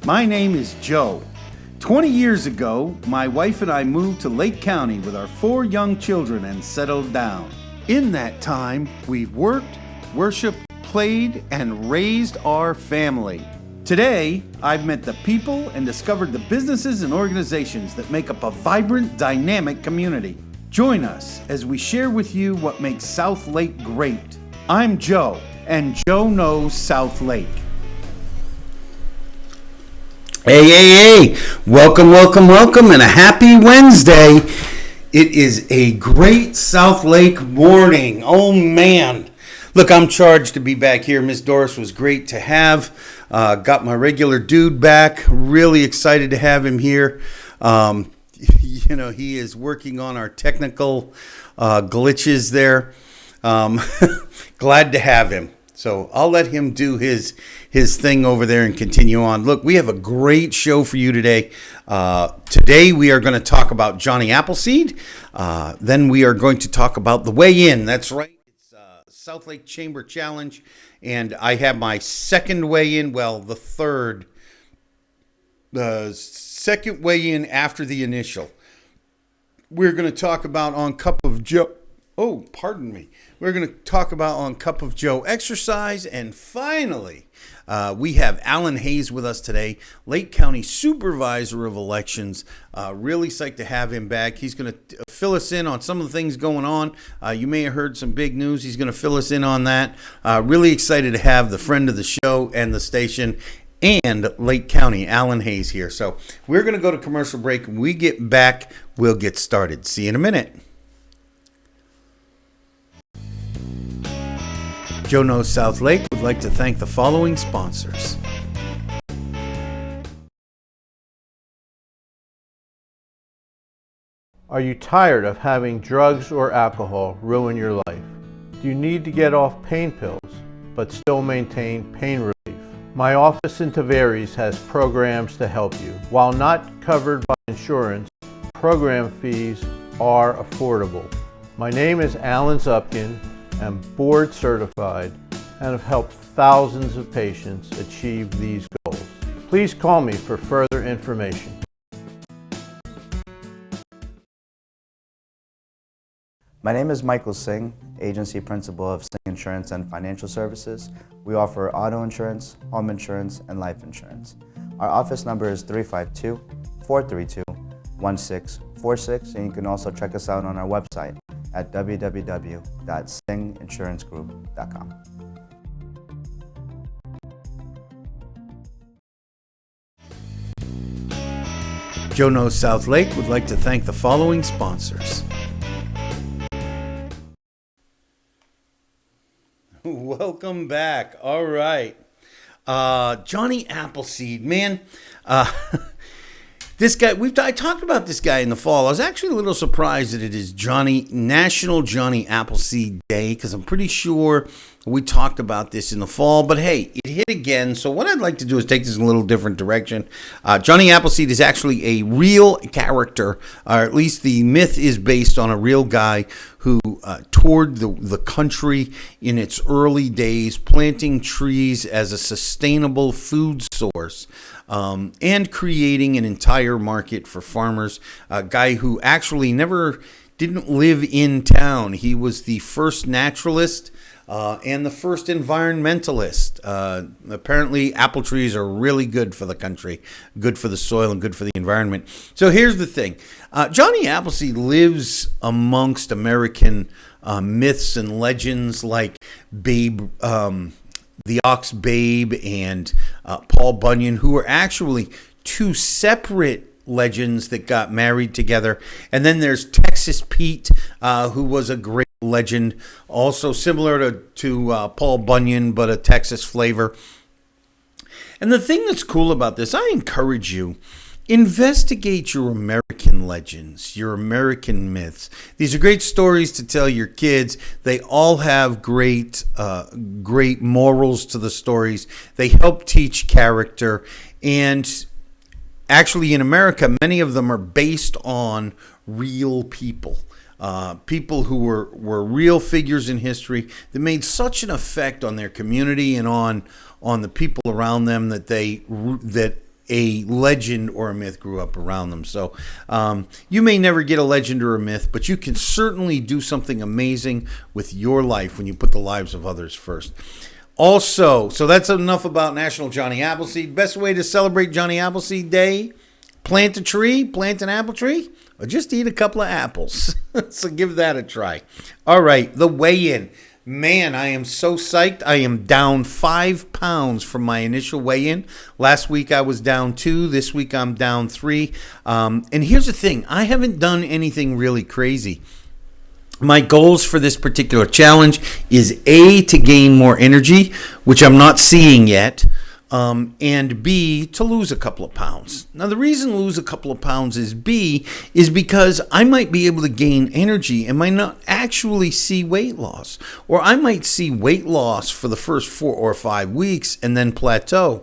My name is Joe. 20 years ago, my wife and I moved to Lake County with our 4 young children and settled down. In that time, we've worked, worshiped, played, and raised our family. Today, I've met the people and discovered the businesses and organizations that make up a vibrant, dynamic community. Join us as we share with you what makes South Lake great. I'm Joe, and Joe knows South Lake. Hey. Welcome, and a happy Wednesday. It is a great South Lake morning. Oh, man. Look, I'm charged to be back here. Miss Doris was great to have. Got my regular dude back. Really excited to have him here. He is working on our technical glitches there. Glad to have him. So I'll let him do his thing over there and continue on. Look, we have a great show for you today. Today we are going to talk about Johnny Appleseed. Then we are going to talk about the weigh-in. That's right. It's South Lake Chamber Challenge. And I have my second weigh-in. Well, the second weigh-in after the initial. We're going to talk about on Cup of Joe. Oh, pardon me. We're going to talk about on Cup of Joe exercise. And finally, we have Alan Hayes with us today, Lake County Supervisor of Elections. Really psyched to have him back. He's going to fill us in on some of the things going on. You may have heard some big news. He's going to fill us in on that. Really excited to have the friend of the show and the station and Lake County, Alan Hayes here. So we're going to go to commercial break. When we get back, we'll get started. See you in a minute. Joe Knows South Lake would like to thank the following sponsors. Are you tired of having drugs or alcohol ruin your life? Do you need to get off pain pills but still maintain pain relief? My office in Tavares has programs to help you. While not covered by insurance, program fees are affordable. My name is Alan Zupkin. I'm board certified and have helped thousands of patients achieve these goals. Please call me for further information. My name is Michael Singh, Agency Principal of Singh Insurance and Financial Services. We offer auto insurance, home insurance, and life insurance. Our office number is 352-432-1646, and you can also check us out on our website at www.singinsurancegroup.com. Joe Knows South Lake would like to thank the following sponsors. Welcome back. All right. Johnny Appleseed, man. This guy, I talked about this guy in the fall. I was actually a little surprised that it is National Johnny Appleseed Day, because I'm pretty sure we talked about this in the fall. But hey, it hit again. So what I'd like to do is take this in a little different direction. Johnny Appleseed is actually a real character, or at least the myth is based on a real guy who toured the country in its early days, planting trees as a sustainable food source. And creating an entire market for farmers. A guy who actually didn't live in town. He was the first naturalist and the first environmentalist. Apparently, apple trees are really good for the country, good for the soil, and good for the environment. So here's the thing. Johnny Appleseed lives amongst American myths and legends like Babe, the Ox Babe, and Paul Bunyan, who were actually two separate legends that got married together. And then there's Texas Pete, who was a great legend, also similar to Paul Bunyan, but a Texas flavor. And the thing that's cool about this, I encourage you, investigate your American legends, your American myths. These are great stories to tell your kids. They all have great morals to the stories. They help teach character. And actually in America, many of them are based on real people. People who were real figures in history that made such an effect on their community and on the people around them that a legend or a myth grew up around them. So you may never get a legend or a myth, but you can certainly do something amazing with your life when you put the lives of others first. Also, so that's enough about National Johnny Appleseed. Best way to celebrate Johnny Appleseed Day: plant a tree, plant an apple tree, or just eat a couple of apples. So give that a try. All right, the weigh-in. Man, I am so psyched. I am down 5 pounds from my initial weigh-in. Last week I was down 2. This week I'm down 3. And here's the thing. I haven't done anything really crazy. My goals for this particular challenge is A, to gain more energy, which I'm not seeing yet, and B, to lose a couple of pounds. Now, the reason lose a couple of pounds is because I might be able to gain energy and might not actually see weight loss. Or I might see weight loss for the first 4 or 5 weeks and then plateau.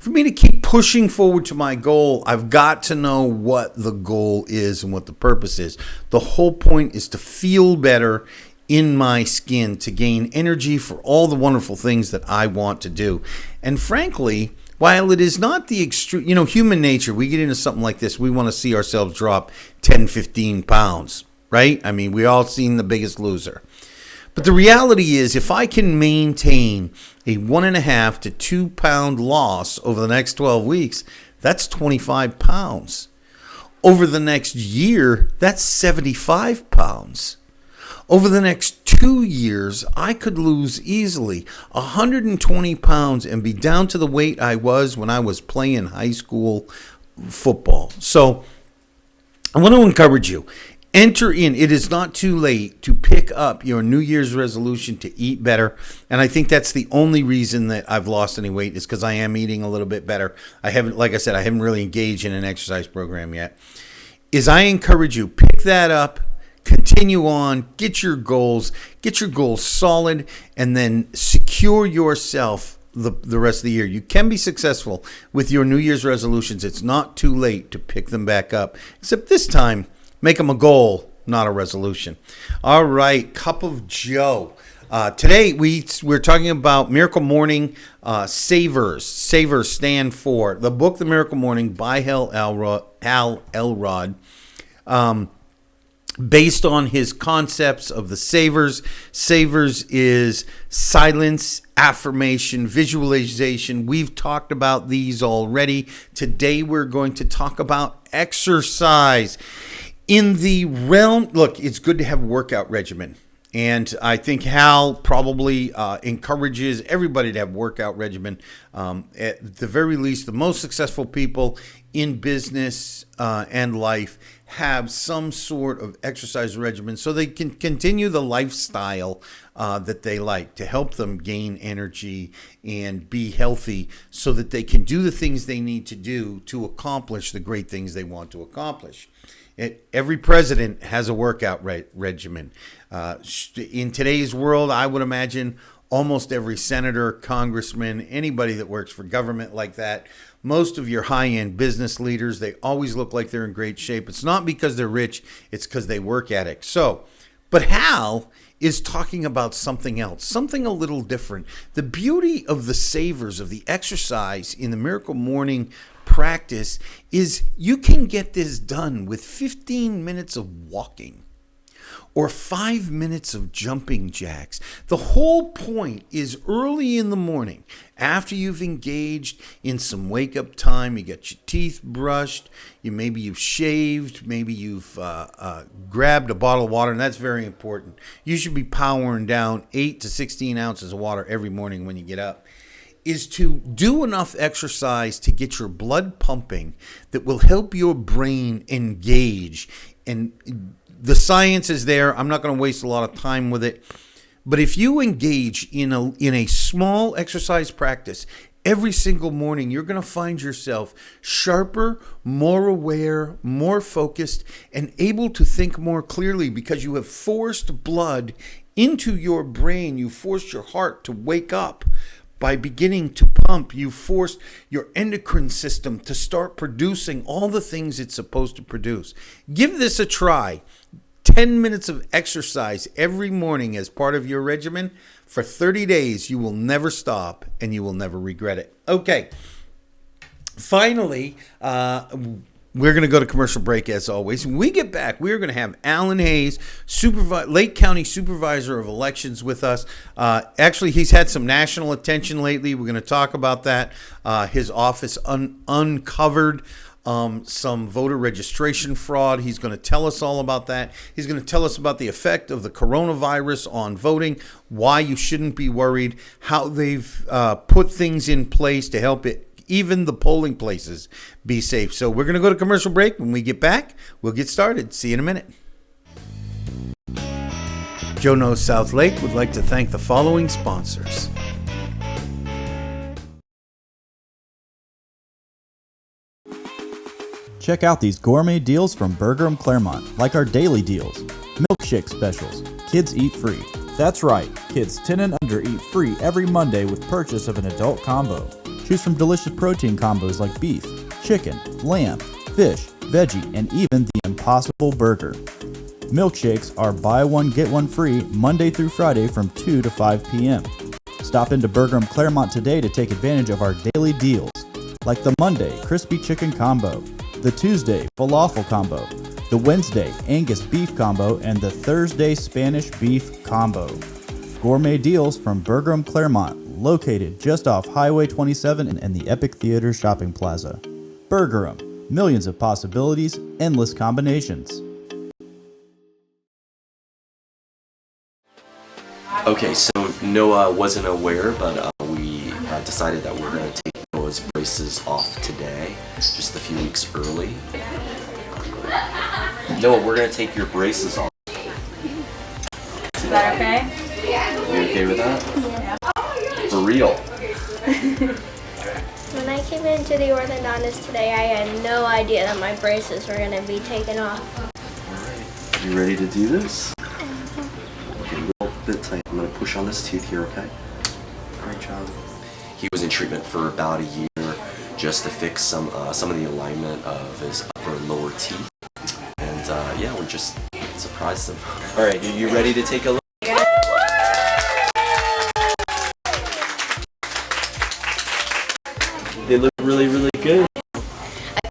For me to keep pushing forward to my goal, I've got to know what the goal is and what the purpose is. The whole point is to feel better in my skin, to gain energy for all the wonderful things that I want to do. And frankly, while it is not the extreme, human nature, we get into something like this, we want to see ourselves drop 10, 15 pounds, right? I mean, we all seen The Biggest Loser. But the reality is, if I can maintain a 1.5 to 2 pound loss over the next 12 weeks, that's 25 pounds. Over the next year, that's 75 pounds. Over the next 2 years, I could lose easily 120 pounds and be down to the weight I was when I was playing high school football. So I want to encourage you. Enter in. It is not too late to pick up your New Year's resolution to eat better. And I think that's the only reason that I've lost any weight is because I am eating a little bit better. Like I said, I haven't really engaged in an exercise program yet. I encourage you, pick that up, continue on, get your goals solid, and then secure yourself the rest of the year. You can be successful with your New Year's resolutions. It's not too late to pick them back up, except this time, make them a goal, not a resolution. All right, Cup of Joe. Today, we're talking about Miracle Morning Savers. Savers stand for the book, The Miracle Morning by Hal Elrod. Based on his concepts of the Savers. Savers is silence, affirmation, visualization. We've talked about these already. Today, we're going to talk about exercise. In the realm, look, it's good to have a workout regimen. And I think Hal probably encourages everybody to have a workout regimen. At the very least, the most successful people in business and life have some sort of exercise regimen so they can continue the lifestyle that they like, to help them gain energy and be healthy so that they can do the things they need to do to accomplish the great things they want to accomplish. Every president has a workout regimen. In today's world, I would imagine almost every senator, congressman, anybody that works for government like that, most of your high-end business leaders, they always look like they're in great shape. It's not because they're rich, it's because they work at it. But Hal is talking about something else, something a little different. The beauty of the savers, of the exercise in the Miracle Morning practice is you can get this done with 15 minutes of walking or 5 minutes of jumping jacks. The whole point is early in the morning, after you've engaged in some wake-up time, you got your teeth brushed, maybe you've shaved, maybe you've grabbed a bottle of water, and that's very important. You should be powering down 8 to 16 ounces of water every morning when you get up. Is to do enough exercise to get your blood pumping that will help your brain engage. And the science is there. I'm not going to waste a lot of time with it. But if you engage in a small exercise practice every single morning, you're going to find yourself sharper, more aware, more focused, and able to think more clearly because you have forced blood into your brain. You forced your heart to wake up. By beginning to pump, you forced your endocrine system to start producing all the things it's supposed to produce. Give this a try. 10 minutes of exercise every morning as part of your regimen. For 30 days, you will never stop and you will never regret it. Okay. finally, we're going to go to commercial break as always. When we get back, we're going to have Alan Hayes, Lake County Supervisor of Elections, with us. Actually, he's had some national attention lately. We're going to talk about that. His office uncovered some voter registration fraud. He's going to tell us all about that. He's going to tell us about the effect of the coronavirus on voting, why you shouldn't be worried, how they've put things in place to help even the polling places be safe. So we're going to go to commercial break. When we get back, we'll get started. See you in a minute. Joe Knows South Lake would like to thank the following sponsors. Check out these gourmet deals from Burger & Claremont, like our daily deals. Milkshake specials. Kids eat free. That's right, kids 10 and under eat free every Monday with purchase of an adult combo. Choose from delicious protein combos like beef, chicken, lamb, fish, veggie, and even the Impossible Burger. Milkshakes are buy one, get one free Monday through Friday from 2 to 5 p.m. Stop into Burger & Claremont today to take advantage of our daily deals, like the Monday Crispy Chicken Combo, the Tuesday Falafel Combo, the Wednesday Angus Beef Combo, and the Thursday Spanish Beef Combo. Gourmet deals from Burger & Claremont, located just off Highway 27 and the Epic Theater Shopping Plaza. Burger & millions of possibilities, endless combinations. Okay, so Noah wasn't aware, but we decided that we're going to take Noah's braces off today, just a few weeks early. Noah, we're going to take your braces off. Is that okay? You okay with that? Yeah. For real? When I came into the orthodontist today, I had no idea that my braces were going to be taken off. Alright, you ready to do this? Okay, a little bit tight. I'm going to push on this tooth here, okay? Alright, John. He was in treatment for about a year just to fix some of the alignment of his upper and lower teeth. And yeah, we just surprised him. Alright, you ready to take a look? They look really, really good. I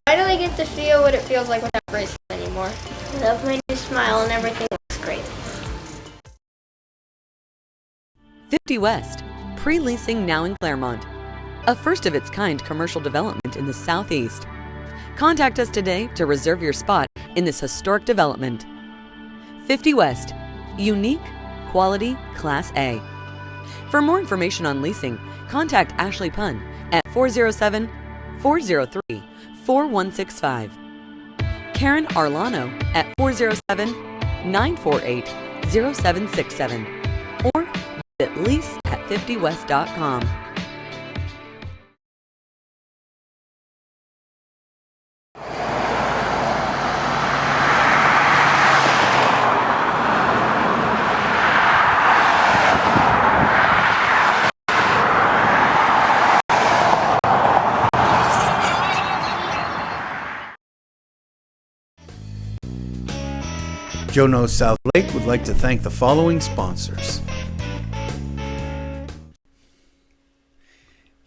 finally get to feel what it feels like without braces anymore. I love my new smile and everything looks great. 50 West, pre-leasing now in Claremont. A first-of-its-kind commercial development in the Southeast. Contact us today to reserve your spot in this historic development. 50 West, unique, quality, Class A. For more information on leasing, contact Ashley Punn at 407-403-4165. Karen Arlano at 407-948-0767. Or visit lease at 50west.com. Joe Knows South Lake would like to thank the following sponsors.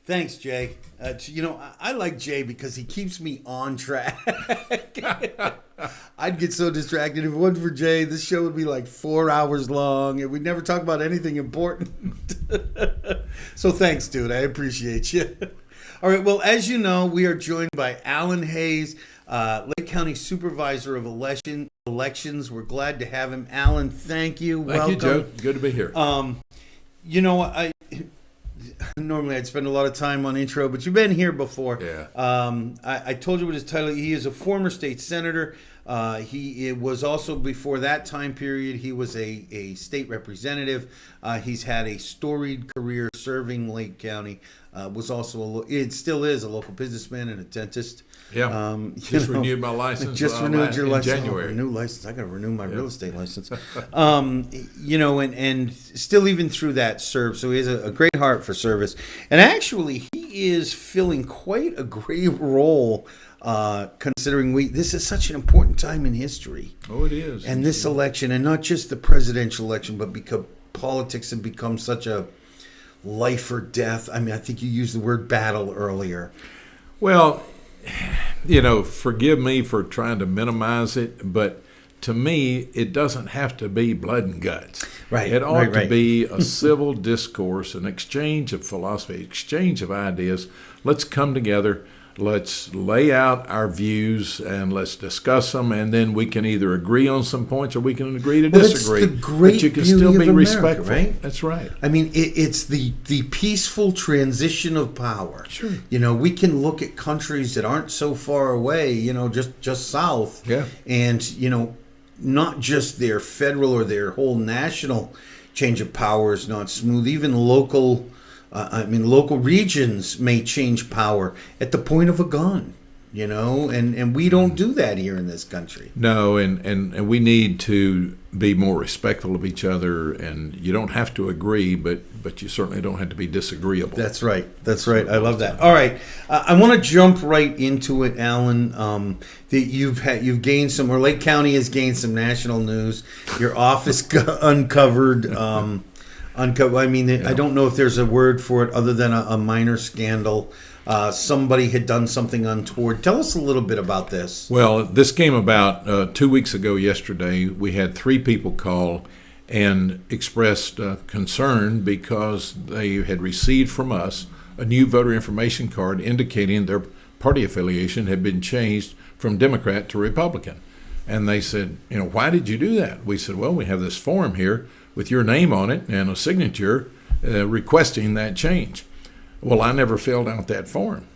Thanks, Jay. I like Jay because he keeps me on track. I'd get so distracted. If it wasn't for Jay, this show would be like 4 hours long and we'd never talk about anything important. So thanks, dude. I appreciate you. All right. Well, as you know, we are joined by Alan Hayes, Lake County Supervisor of Elections. We're glad to have him. Alan, thank you. Thank you, Joe. Good to be here. Normally I'd spend a lot of time on intro, but you've been here before. Yeah. I told you what his title. He is a former state senator. He was also, before that time period, he was a state representative. He's had a storied career serving Lake County. Was also it still is a local businessman and a dentist. Yeah. Just renewed my license. Just renewed your license. January. Renew license. I got to renew my real estate license. And still even through that served. So he has a great heart for service. And actually, he is filling quite a great role. Considering this is such an important time in history. Oh, it is. And this election, and not just the presidential election, but because politics have become such a life or death. I mean, I think you used the word battle earlier. Well, forgive me for trying to minimize it, but to me, it doesn't have to be blood and guts. Right. It ought to Right. be a civil discourse, an exchange of philosophy, exchange of ideas. Let's come together. Let's lay out our views and let's discuss them, and then we can either agree on some points or we can agree to disagree. That's the great but you can beauty still of be America, respectful. right? That's right. I mean, it's the peaceful transition of power. Sure. We can look at countries that aren't so far away, just south. Yeah. And, not just their federal or their whole national change of power is not smooth. Even local regions may change power at the point of a gun, and we don't do that here in this country. No, and we need to be more respectful of each other, and you don't have to agree, but you certainly don't have to be disagreeable. That's right. I love that. All right, I want to jump right into it, Alan. That you've gained some, or Lake County has gained some national news. Your office uncovered. I mean, I don't know if there's a word for it other than a minor scandal. Somebody had done something untoward. Tell us a little bit about this. Well, this came about 2 weeks ago yesterday. We had 3 people call and expressed concern because they had received from us a new voter information card indicating their party affiliation had been changed from Democrat to Republican. And they said, why did you do that? We said, well, we have this form here with your name on it and a signature requesting that change. Well, I never filled out that form.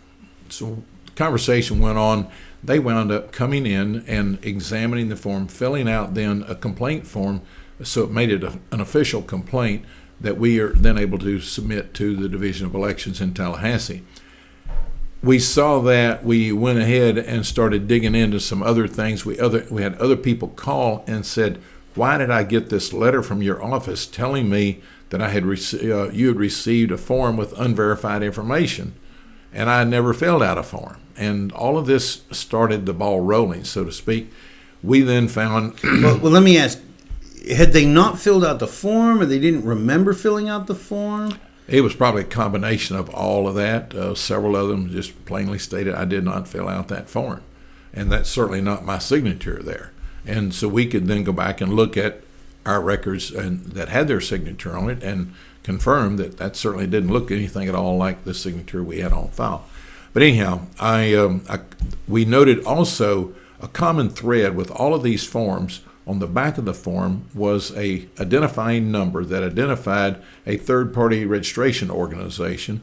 So the conversation went on. They wound up coming in and examining the form, filling out then a complaint form, so it made it an official complaint that we are then able to submit to the Division of Elections in Tallahassee. We saw that. We went ahead and started digging into some other things. We had other people call and said, why did I get this letter from your office telling me that I had you had received a form with unverified information, and I never filled out a form? And all of this started the ball rolling, so to speak. We then found... well, let me ask, had they not filled out the form, or they didn't remember filling out the form? It was probably a combination of all of that. Several of them just plainly stated, I did not fill out that form. And that's certainly not my signature there. And so we could then go back and look at our records that had their signature on it and confirm that certainly didn't look anything at all like the signature we had on file. But anyhow, we noted also a common thread with all of these forms. On the back of the form was a identifying number that identified a third-party registration organization.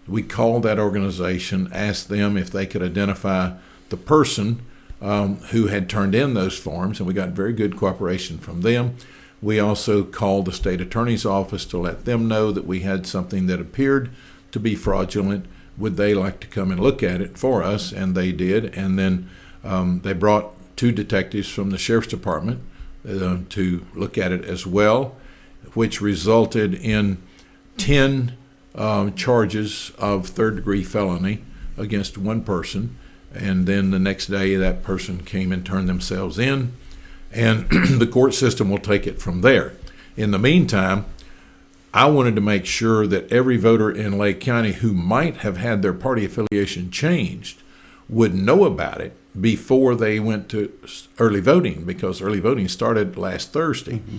We called that organization, asked them if they could identify the person who had turned in those forms, and we got very good cooperation from them. We also called the state attorney's office to let them know that we had something that appeared to be fraudulent. Would they like to come and look at it for us? And they did. And then they brought 2 detectives from the sheriff's department to look at it as well, which resulted in 10 charges of third-degree felony against one person. And then the next day, that person came and turned themselves in, and the court system will take it from there. In the meantime, I wanted to make sure that every voter in Lake County who might have had their party affiliation changed would know about it before they went to early voting, because early voting started last Thursday. Mm-hmm.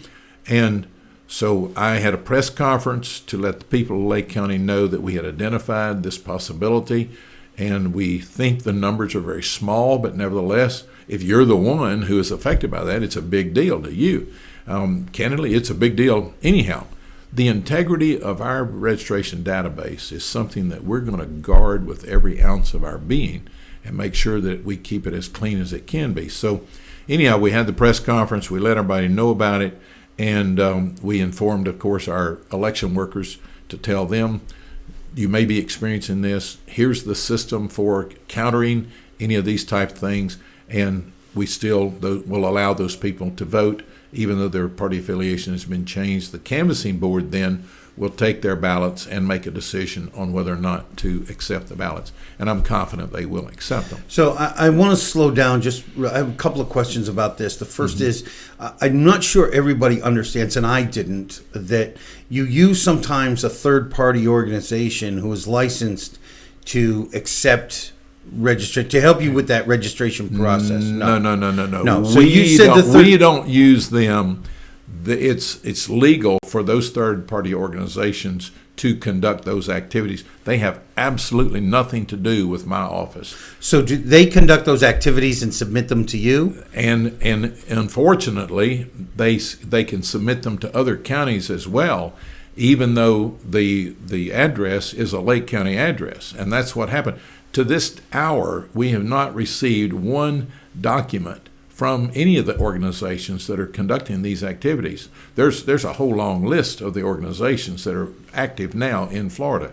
And so I had a press conference to let the people of Lake County know that we had identified this possibility. And we think the numbers are very small, but nevertheless, if you're the one who is affected by that, it's a big deal to you. Candidly, it's a big deal anyhow. The integrity of our registration database is something that we're going to guard with every ounce of our being and make sure that we keep it as clean as it can be. So anyhow, we had the press conference. We let everybody know about it. And we informed, of course, our election workers to tell them, you may be experiencing this. Here's the system for countering any of these type of things, and we still will allow those people to vote, even though their party affiliation has been changed. The canvassing board then will take their ballots and make a decision on whether or not to accept the ballots, and I'm confident they will accept them. So I want to slow down. I have a couple of questions about this. The first is, I'm not sure everybody understands, and I didn't, that you use sometimes a third-party organization who is licensed to accept to help you with that registration process? No. No. So we you said we don't use them. It's legal for those third-party organizations to conduct those activities. They have absolutely nothing to do with my office. So do they conduct those activities and submit them to you? And unfortunately, they can submit them to other counties as well, even though the address is a Lake County address. And that's what happened. To this hour, we have not received one document from any of the organizations that are conducting these activities. There's a whole long list of the organizations that are active now in Florida.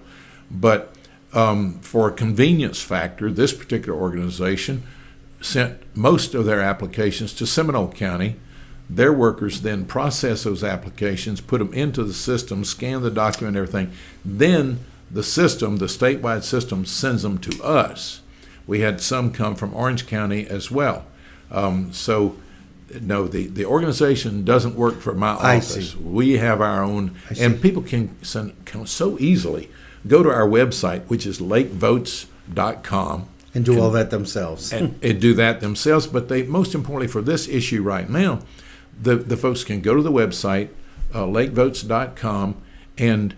But for a convenience factor, this particular organization sent most of their applications to Seminole County. Their workers then process those applications, put them into the system, scan the document, everything. Then the system, the statewide system, sends them to us. We had some come from Orange County as well. So, no, the organization doesn't work for my office. We have our own, and people can so easily go to our website, which is lakevotes.com. And do all that themselves. and do that themselves. But most importantly for this issue right now, the folks can go to the website, lakevotes.com, and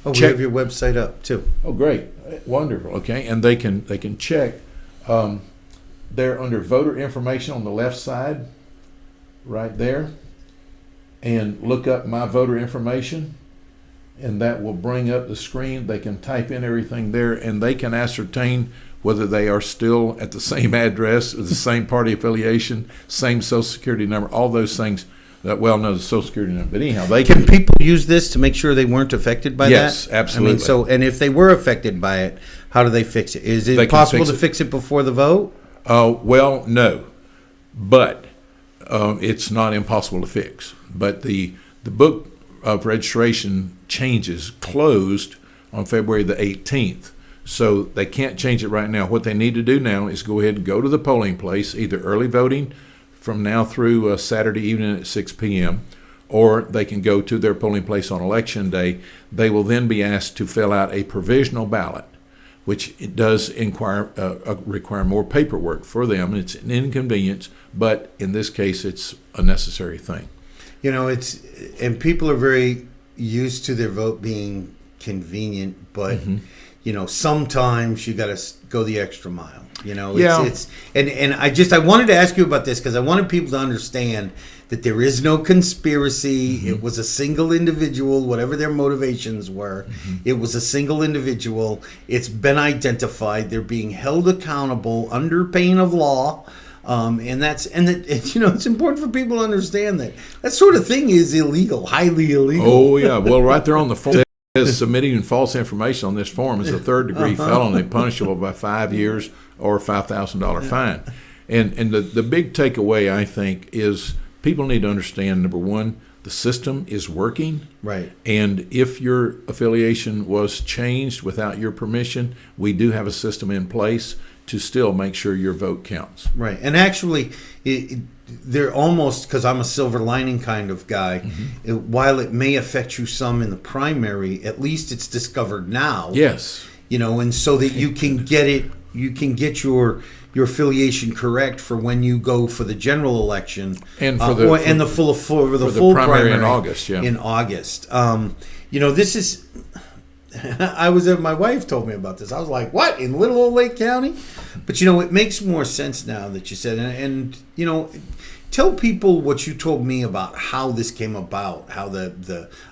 Oh, check. we have your website up too. Oh, great. Wonderful. Okay. And they can check. They're under voter information on the left side, right there, and look up my voter information, and that will bring up the screen. They can type in everything there, and they can ascertain whether they are still at the same address, the same party affiliation, same Social Security number, all those things. The Social Security number. But anyhow, Can people use this to make sure they weren't affected by that? Yes, absolutely. I mean, and if they were affected by it, how do they fix it? Is it possible to fix it before the vote? Well, no, but it's not impossible to fix. But the book of registration changes closed on February the 18th, so they can't change it right now. What they need to do now is go ahead and go to the polling place, either early voting from now through Saturday evening at 6 p.m., or they can go to their polling place on Election Day. They will then be asked to fill out a provisional ballot, which it does require more paperwork for them. It's an inconvenience, but in this case, it's a necessary thing. You know, and people are very used to their vote being convenient, but you know, sometimes you got to go the extra mile. You know, and I wanted to ask you about this because I wanted people to understand that there is no conspiracy. It was a single individual, whatever their motivations were. It was a single individual. It's been identified. They're being held accountable under pain of law. It's important for people to understand that sort of thing is illegal, highly illegal. Oh yeah, well, right there on the form it says submitting false information on this form is a third-degree felony, punishable by 5 years or $5,000 fine. And the big takeaway, I think, is people need to understand, number one, the system is working. Right. And if your affiliation was changed without your permission, we do have a system in place to still make sure your vote counts. Right. And actually, they're almost, because I'm a silver lining kind of guy, while it may affect you some in the primary, at least it's discovered now. Yes. You know, and so that you can get your affiliation correct for when you go for the general election and for the full primary in August. Yeah. In August. You know, this is. My wife told me about this. I was like, what, in little old Lake County? But, you know, it makes more sense now that you said, and you know, tell people what you told me about how this came about, how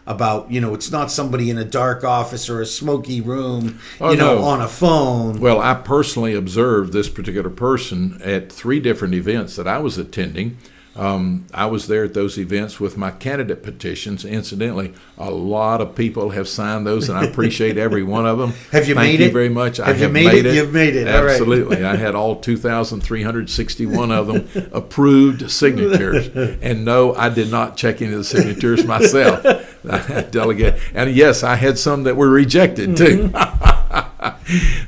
about, you know, it's not somebody in a dark office or a smoky room, on a phone. Well, I personally observed this particular person at 3 different events that I was attending. I was there at those events with my candidate petitions. Incidentally, a lot of people have signed those, and I appreciate every one of them. Have you made it? Thank you very much. I have made it. You've made it. Absolutely. All right. I had all 2,361 of them approved signatures. And no, I did not check into the signatures myself. I delegate. And yes, I had some that were rejected too.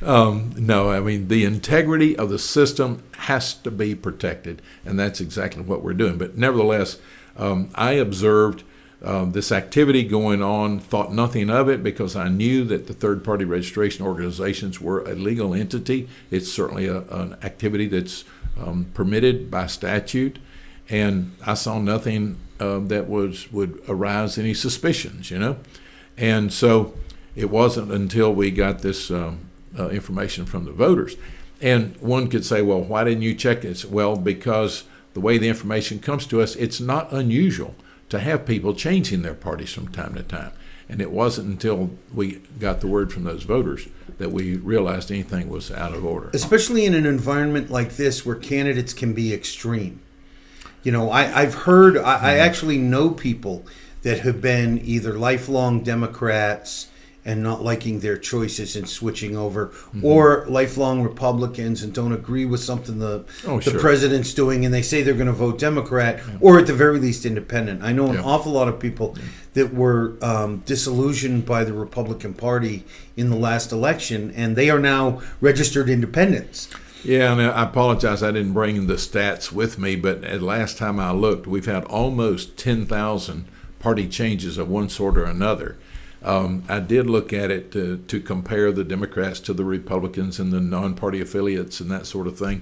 No, I mean, the integrity of the system has to be protected, and that's exactly what we're doing. But nevertheless, I observed this activity going on, thought nothing of it because I knew that the third-party registration organizations were a legal entity. It's certainly an activity that's permitted by statute, and I saw nothing that would arouse any suspicions, And so it wasn't until we got this information from the voters. And one could say, well, why didn't you check this? Well, because the way the information comes to us, it's not unusual to have people changing their parties from time to time. And it wasn't until we got the word from those voters that we realized anything was out of order. Especially in an environment like this where candidates can be extreme. I've heard, I actually know people that have been either lifelong Democrats and not liking their choices and switching over, or lifelong Republicans and don't agree with something the president's doing, and they say they're going to vote Democrat, or at the very least independent. I know an awful lot of people that were disillusioned by the Republican Party in the last election, and they are now registered independents. Yeah, and I apologize I didn't bring the stats with me, but at last time I looked, we've had almost 10,000 party changes of one sort or another. I did look at it to compare the Democrats to the Republicans and the non-party affiliates and that sort of thing,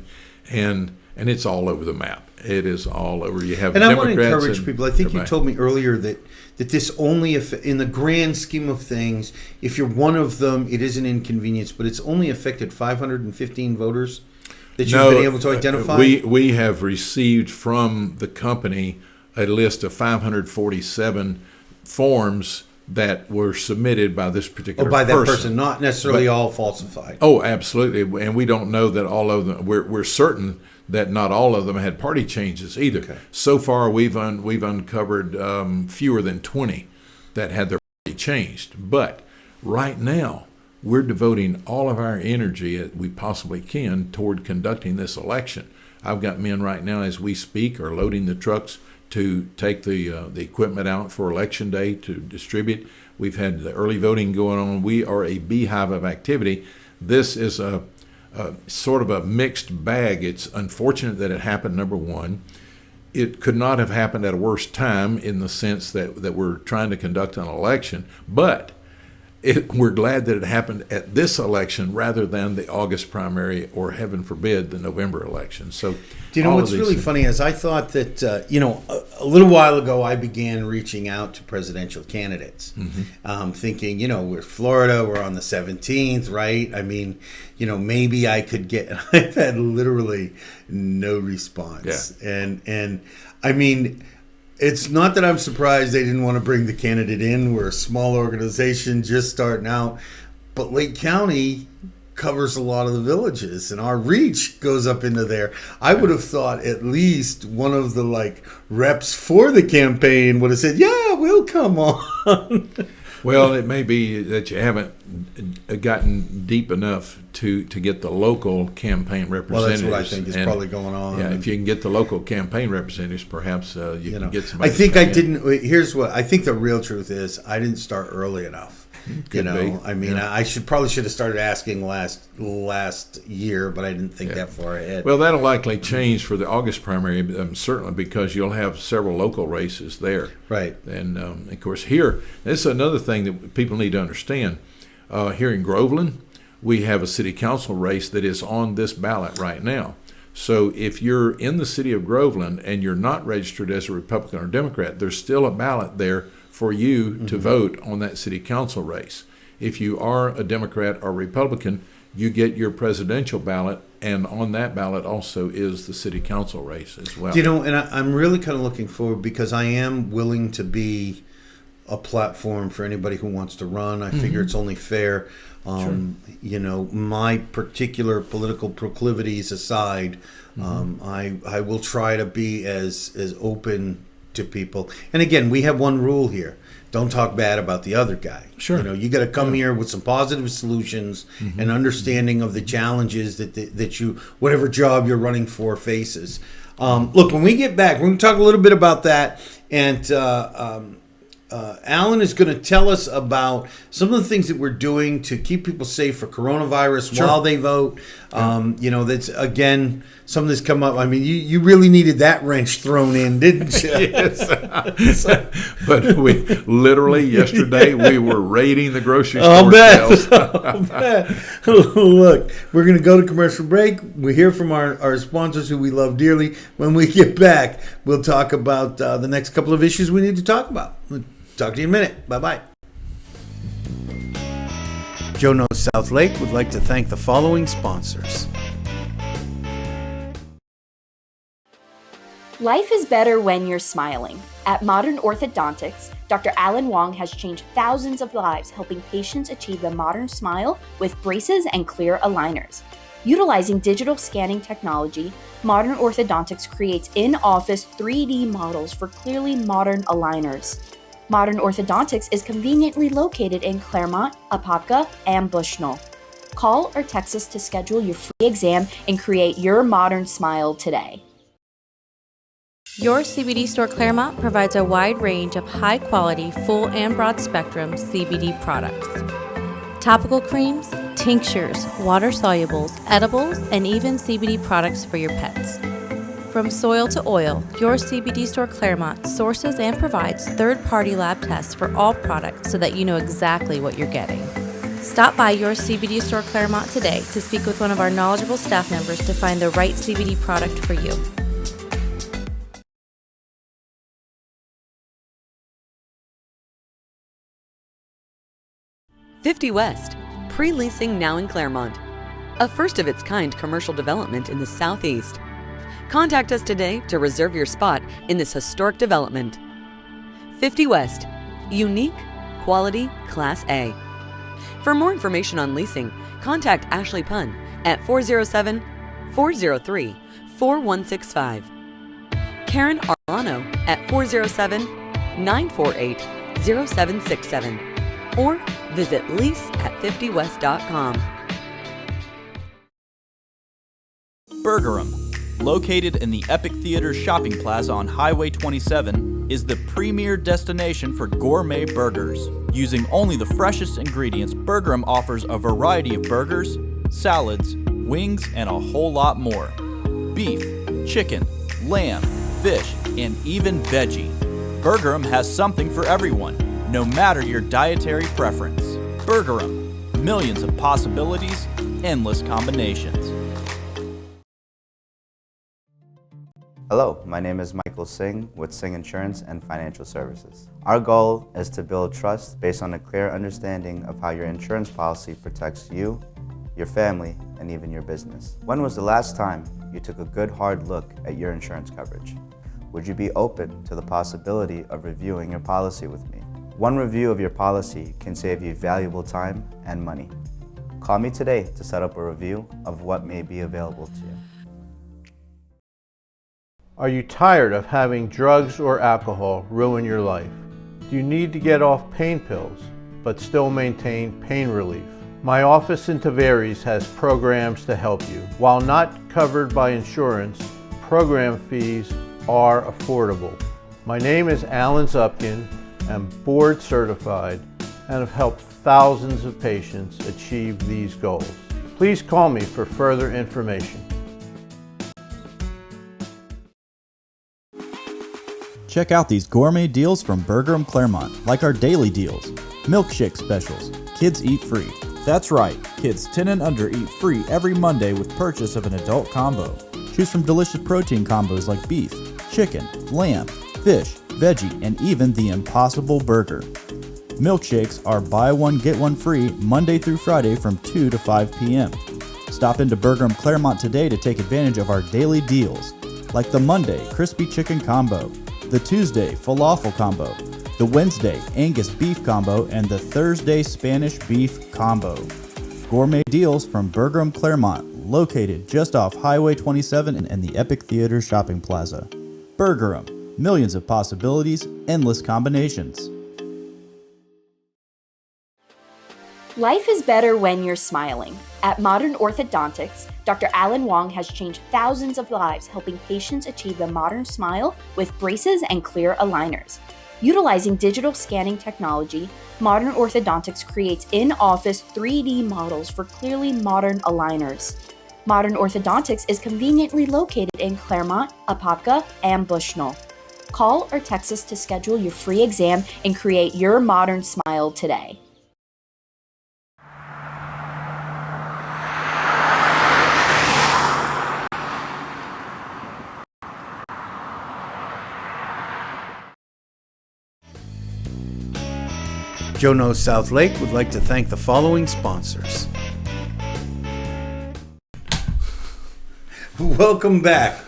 and it's all over the map. It is all over. You have and Democrats. I want to encourage people. I think everybody. You told me earlier that this only, in the grand scheme of things, if you're one of them, it is an inconvenience, but it's only affected 515 voters that you've been able to identify. We have received from the company a list of 547 forms that were submitted by this particular by that person, not necessarily all falsified. Oh, absolutely, and we don't know that all of them. We're certain that not all of them had party changes either. Okay. So far, we've uncovered fewer than 20 that had their party changed. But right now, we're devoting all of our energy that we possibly can toward conducting this election. I've got men right now, as we speak, are loading the trucks to take the equipment out for Election Day to distribute. We've had the early voting going on. We are a beehive of activity. This is a sort of a mixed bag. It's unfortunate that it happened, number one. It could not have happened at a worse time in the sense that we're trying to conduct an election, but we're glad that it happened at this election rather than the August primary or, heaven forbid, the November election. So, do you know what's really funny is I thought that a little while ago I began reaching out to presidential candidates, thinking we're Florida, we're on the 17th, right? I mean, maybe I could get. And I've had literally no response, and I mean. It's not that I'm surprised they didn't want to bring the candidate in. We're a small organization just starting out. But Lake County covers a lot of the villages, and our reach goes up into there. I would have thought at least one of the reps for the campaign would have said, yeah, we'll come on. Well, it may be that you haven't gotten deep enough to get the local campaign representatives. Well, that's what I think is probably going on. Yeah, if you can get the local campaign representatives, perhaps you can get some. I think I didn't. Here's what I think the real truth is: I didn't start early enough. Could be. I mean, I should have started asking last year, but I didn't think that far ahead. Well, that'll likely change for the August primary, certainly because you'll have several local races there. Right. And of course, here, this is another thing that people need to understand. Here in Groveland, we have a city council race that is on this ballot right now. So if you're in the city of Groveland and you're not registered as a Republican or Democrat, there's still a ballot there for you to vote on that city council race. If you are a Democrat or Republican, you get your presidential ballot, and on that ballot also is the city council race as well. And I'm really kind of looking forward because I am willing to be a platform for anybody who wants to run. I figure it's only fair. My particular political proclivities aside, I will try to be as open to people. And again, we have one rule here. Don't talk bad about the other guy. Sure. You got to come here with some positive solutions and understanding of the challenges that you, whatever job you're running for, faces. Look, when we get back, we're going to talk a little bit about that. And Alan is going to tell us about some of the things that we're doing to keep people safe for coronavirus while they vote. That's, again, something that's come up. I mean, you really needed that wrench thrown in, didn't you? Yes. But we literally yesterday we were raiding the grocery store I'll shelves. bet. Look, we're going to go to commercial break. We hear from our sponsors who we love dearly. When we get back, we'll talk about the next couple of issues we need to talk about. We'll talk to you in a minute. Bye-bye. Joe Knows South Lake would like to thank the following sponsors. Life is better when you're smiling. At Modern Orthodontics, Dr. Alan Wong has changed thousands of lives helping patients achieve the modern smile with braces and clear aligners. Utilizing digital scanning technology, Modern Orthodontics creates in-office 3D models for clearly modern aligners. Modern Orthodontics is conveniently located in Claremont, Apopka, and Bushnell. Call or text us to schedule your free exam and create your modern smile today. Your CBD store Claremont provides a wide range of high-quality, full and broad-spectrum CBD products. Topical creams, tinctures, water-solubles, edibles, and even CBD products for your pets. From soil to oil, your CBD store Claremont sources and provides third-party lab tests for all products so that you know exactly what you're getting. Stop by your CBD store Claremont today to speak with one of our knowledgeable staff members to find the right CBD product for you. "50 West", pre-leasing now in Claremont. A first-of-its-kind commercial development in the Southeast. Contact us today to reserve your spot in this historic development. 50 West. Unique, quality, Class A. For more information on leasing, contact Ashley Punn at 407-403-4165. Karen Arlano at 407-948-0767. Or visit lease@50west.com. Burgerum, located in the Epic Theater Shopping Plaza on Highway 27, is the premier destination for gourmet burgers. Using only the freshest ingredients, Burgerum offers a variety of burgers, salads, wings, and a whole lot more. Beef, chicken, lamb, fish, and even veggie. Burgerum has something for everyone, no matter your dietary preference. Burgerum, millions of possibilities, endless combinations. Hello, my name is Michael Singh with Singh Insurance and Financial Services. Our goal is to build trust based on a clear understanding of how your insurance policy protects you, your family, and even your business. When was the last time you took a good hard look at your insurance coverage? Would you be open to the possibility of reviewing your policy with me? One review of your policy can save you valuable time and money. Call me today to set up a review of what may be available to you. Are you tired of having drugs or alcohol ruin your life? Do you need to get off pain pills but still maintain pain relief? My office in Tavares has programs to help you. While not covered by insurance, program fees are affordable. My name is Alan Zupkin. I'm board certified and have helped thousands of patients achieve these goals. Please call me for further information. Check out these gourmet deals from Burgerum Claremont, like our daily deals. Milkshake specials. Kids eat free. That's right, kids 10 and under eat free every Monday with purchase of an adult combo. Choose from delicious protein combos like beef, chicken, lamb, fish, veggie, and even the Impossible Burger. Milkshakes are buy one get one free Monday through Friday from 2 to 5 p.m. Stop into Burgerum Claremont today to take advantage of our daily deals, like the Monday Crispy Chicken Combo, the Tuesday Falafel Combo, the Wednesday Angus Beef Combo, and the Thursday Spanish Beef Combo. Gourmet deals from Burgerum Claremont, located just off Highway 27 and the Epic Theater Shopping Plaza. Burgerum, millions of possibilities, endless combinations. Life is better when you're smiling. At Modern Orthodontics, Dr. Alan Wong has changed thousands of lives helping patients achieve the modern smile with braces and clear aligners. Utilizing digital scanning technology, Modern Orthodontics creates in-office 3D models for clearly modern aligners. Modern Orthodontics is conveniently located in Claremont, Apopka, and Bushnell. Call or text us to schedule your free exam and create your modern smile today. Joe Knows South Lake would like to thank the following sponsors. Welcome back.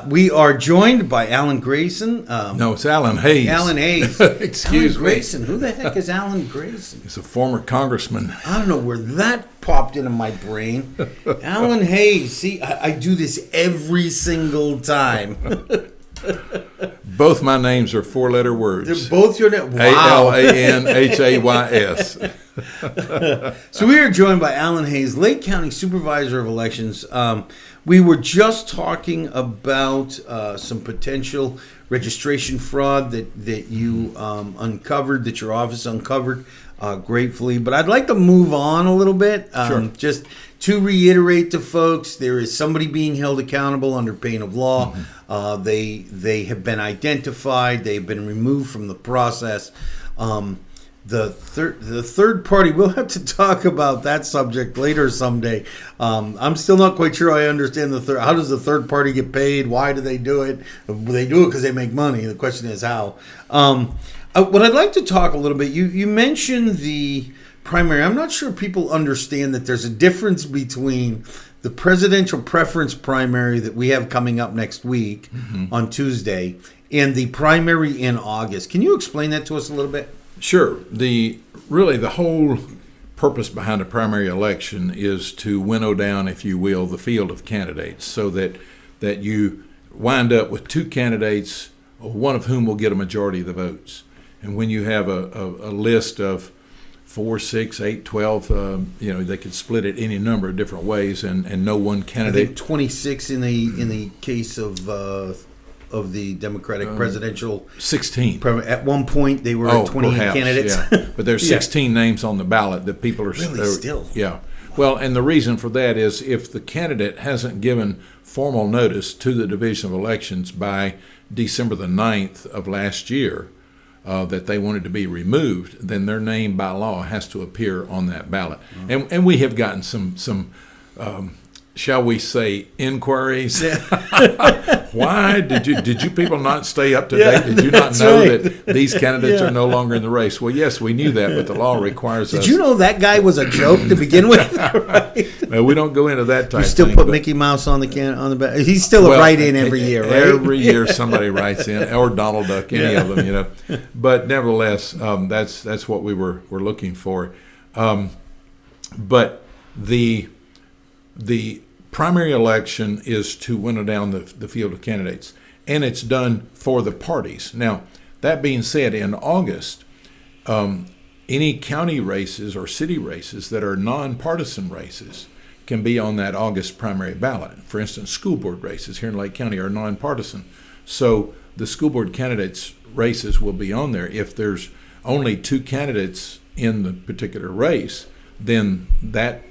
We are joined by Alan Grayson. No, it's Alan Hayes. Alan Hayes. Excuse Alan me. Grayson. Who the heck is Alan Grayson? He's a former congressman. I don't know where that popped into my brain. Alan Hayes. See, I do this every single time. Both my names are four-letter words. They're both your name. Wow. ALANHAYS. So we are joined by Alan Hayes, Lake County Supervisor of Elections. We were just talking about some potential registration fraud that you uncovered, that your office uncovered gratefully. But I'd like to move on a little bit. Sure. Just to reiterate to folks, there is somebody being held accountable under pain of law. They have been identified. They've been removed from the process. The third party, we'll have to talk about that subject later someday. I'm still not quite sure I understand how does the third party get paid? Why do they do it? They do it because they make money. The question is how. What I'd like to talk a little bit, you mentioned the primary. I'm not sure people understand that there's a difference between the presidential preference primary that we have coming up next week on Tuesday and the primary in August. Can you explain that to us a little bit? Sure. The whole purpose behind a primary election is to winnow down, if you will, the field of candidates so that you wind up with two candidates, one of whom will get a majority of the votes. And when you have a list of 4, 6, 8, 12, they could split it any number of different ways, and no one candidate. I think 26 in the case of the Democratic presidential. 16. At one point, they were at 28 perhaps, candidates. Yeah. But there's 16 names on the ballot that people are really still. Yeah. Well, and the reason for that is if the candidate hasn't given formal notice to the Division of Elections by December the 9th of last year that they wanted to be removed, then their name by law has to appear on that ballot. And we have gotten some shall we say, inquiries. Why did you people not stay up to date? Did you not know that these candidates are no longer in the race? Well, yes, we knew that, but the law requires us. Did you know that guy was a joke to begin with? Right? No, we don't go into that type. You still thing, put Mickey Mouse on the back. He's still a write-in every year, right? Every year somebody writes in, or Donald Duck, any of them, But nevertheless, that's what we were looking for. But the primary election is to winnow down the field of candidates, and it's done for the parties. Now, that being said, in August, any county races or city races that are nonpartisan races can be on that August primary ballot. For instance, school board races here in Lake County are nonpartisan. So the school board candidates races will be on there. If there's only two candidates in the particular race, then that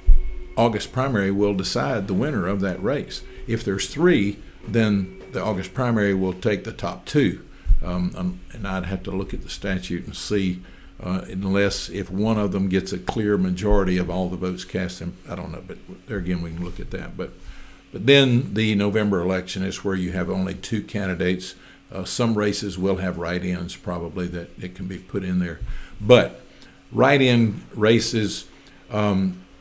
August primary will decide the winner of that race. If there's three, then the August primary will take the top two. And I'd have to look at the statute and see, unless if one of them gets a clear majority of all the votes cast, I don't know, but there again we can look at that. But then the November election is where you have only two candidates. Some races will have write-ins probably that it can be put in there. But write-in races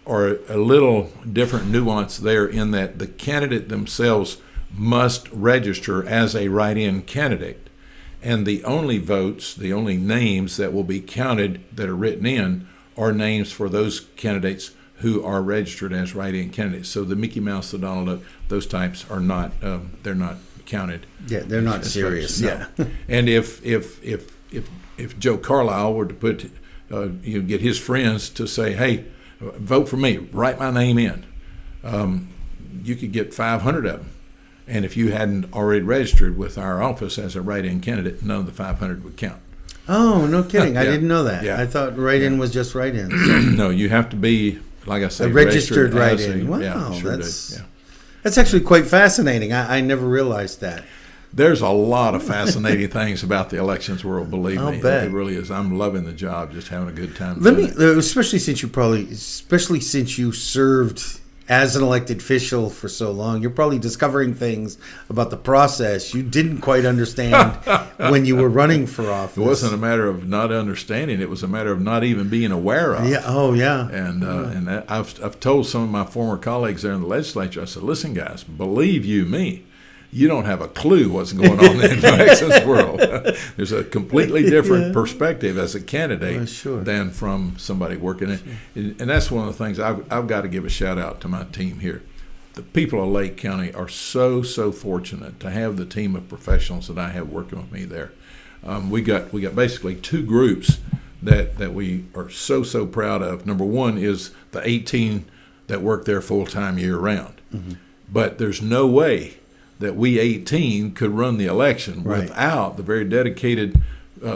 are a little different nuance there in that the candidate themselves must register as a write-in candidate. And the only votes, the only names that will be counted that are written in are names for those candidates who are registered as write-in candidates. So the Mickey Mouse, the Donald Duck, those types are not, they're not counted. Yeah, they're not serious. No. And if Joe Carlisle were to put, get his friends to say, hey, vote for me, write my name in, you could get 500 of them. And if you hadn't already registered with our office as a write-in candidate, none of the 500 would count. Oh, no kidding! I Yeah. didn't know that. Yeah. I thought write-in was just write-in. No, you have to be, like I say, A registered as write-in. a- Wow, yeah, sure do. that's Yeah. that's actually quite fascinating. I never realized that. There's a lot of fascinating things about the elections world. Believe I'll me, bet. it really is. I'm loving the job, just having a good time. Let doing me, it. especially since you served as an elected official for so long, you're probably discovering things about the process you didn't quite understand when you were running for office. It wasn't a matter of not understanding; it was a matter of not even being aware of. Yeah. Oh, yeah. And that, I've told some of my former colleagues there in the legislature. I said, "Listen, guys, believe you me, you don't have a clue what's going on in the elections world. There's a completely different perspective as a candidate than from somebody working it." And that's one of the things I've got to give a shout out to my team here. The people of Lake County are so fortunate to have the team of professionals that I have working with me there. We got basically two groups that we are so proud of. Number one is the 18 that work there full time year round. Mm-hmm. But there's no way that we 18 could run the election without the very dedicated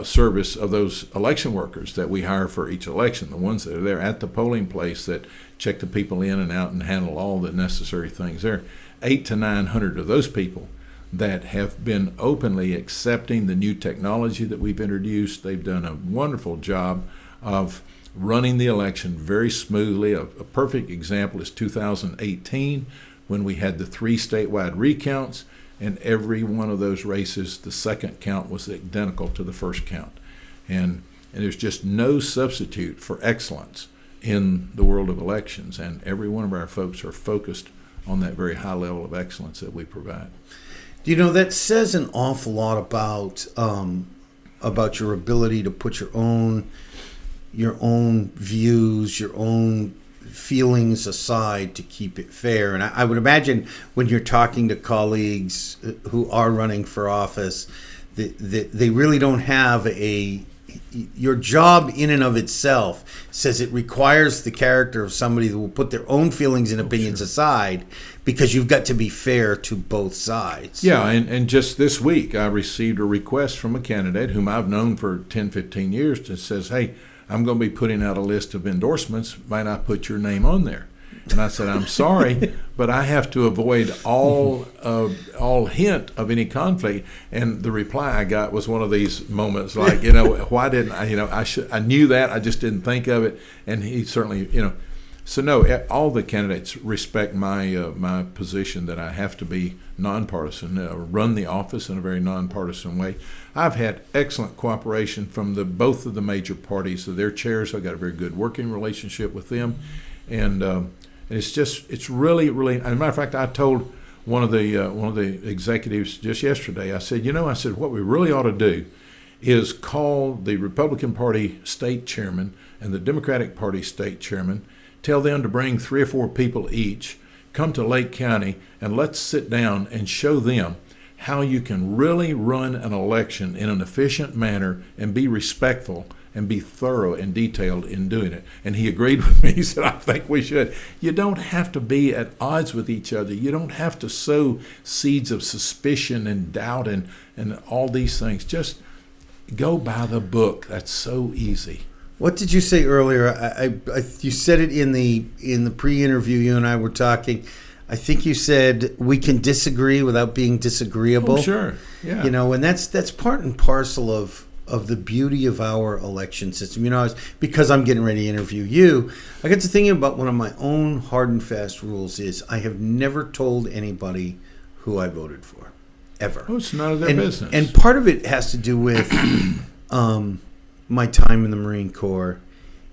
service of those election workers that we hire for each election, the ones that are there at the polling place that check the people in and out and handle all the necessary things there. 800 to 900 of those people that have been openly accepting the new technology that we've introduced. They've done a wonderful job of running the election very smoothly. A perfect example is 2018, when we had the 3 statewide recounts, and every one of those races, the second count was identical to the first count. And there's just no substitute for excellence in the world of elections, and every one of our folks are focused on that very high level of excellence that we provide. You know, that says an awful lot about your ability to put your own views, your own feelings aside to keep it fair. And I would imagine when you're talking to colleagues who are running for office, that they really don't have your job in and of itself says it requires the character of somebody that will put their own feelings and opinions aside, because you've got to be fair to both sides. Yeah, and just this week I received a request from a candidate whom I've known for 10, 15 years that says, "Hey, I'm going to be putting out a list of endorsements. Might I put your name on there?" And I said, "I'm sorry, but I have to avoid all hint of any conflict." And the reply I got was one of these moments like, why didn't I, I knew that, I just didn't think of it. And he certainly, so no, all the candidates respect my position that I have to be nonpartisan, run the office in a very nonpartisan way. I've had excellent cooperation from both of the major parties, their chairs. I've got a very good working relationship with them, and it's really, as a matter of fact, I told one of the executives just yesterday. I said, what we really ought to do is call the Republican Party state chairman and the Democratic Party state chairman, tell them to bring 3 or 4 people each, come to Lake County, and let's sit down and show them how you can really run an election in an efficient manner and be respectful and be thorough and detailed in doing it. And he agreed with me. He said, "I think we should." You don't have to be at odds with each other. You don't have to sow seeds of suspicion and doubt and all these things. Just go by the book. That's so easy. What did you say earlier? You said it in the pre-interview. You and I were talking. I think you said we can disagree without being disagreeable. Oh, sure. Yeah. And that's part and parcel of the beauty of our election system. Because I'm getting ready to interview you, I got to thinking about one of my own hard and fast rules is I have never told anybody who I voted for, ever. Oh, it's none of their business. And part of it has to do with my time in the Marine Corps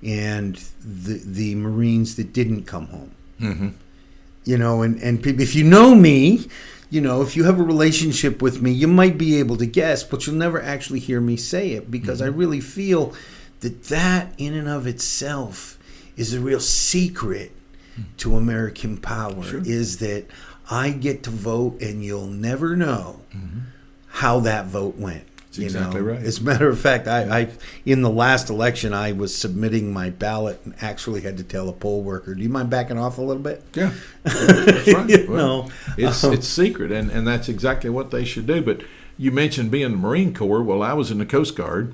and the Marines that didn't come home. Mm-hmm. And if you know me, if you have a relationship with me, you might be able to guess, but you'll never actually hear me say it, because I really feel that in and of itself is a real secret to American power, is that I get to vote and you'll never know how that vote went. That's exactly right. As a matter of fact, I in the last election, I was submitting my ballot and actually had to tell a poll worker, "Do you mind backing off a little bit?" Yeah, that's right. It's secret, and that's exactly what they should do. But you mentioned being in the Marine Corps. Well, I was in the Coast Guard,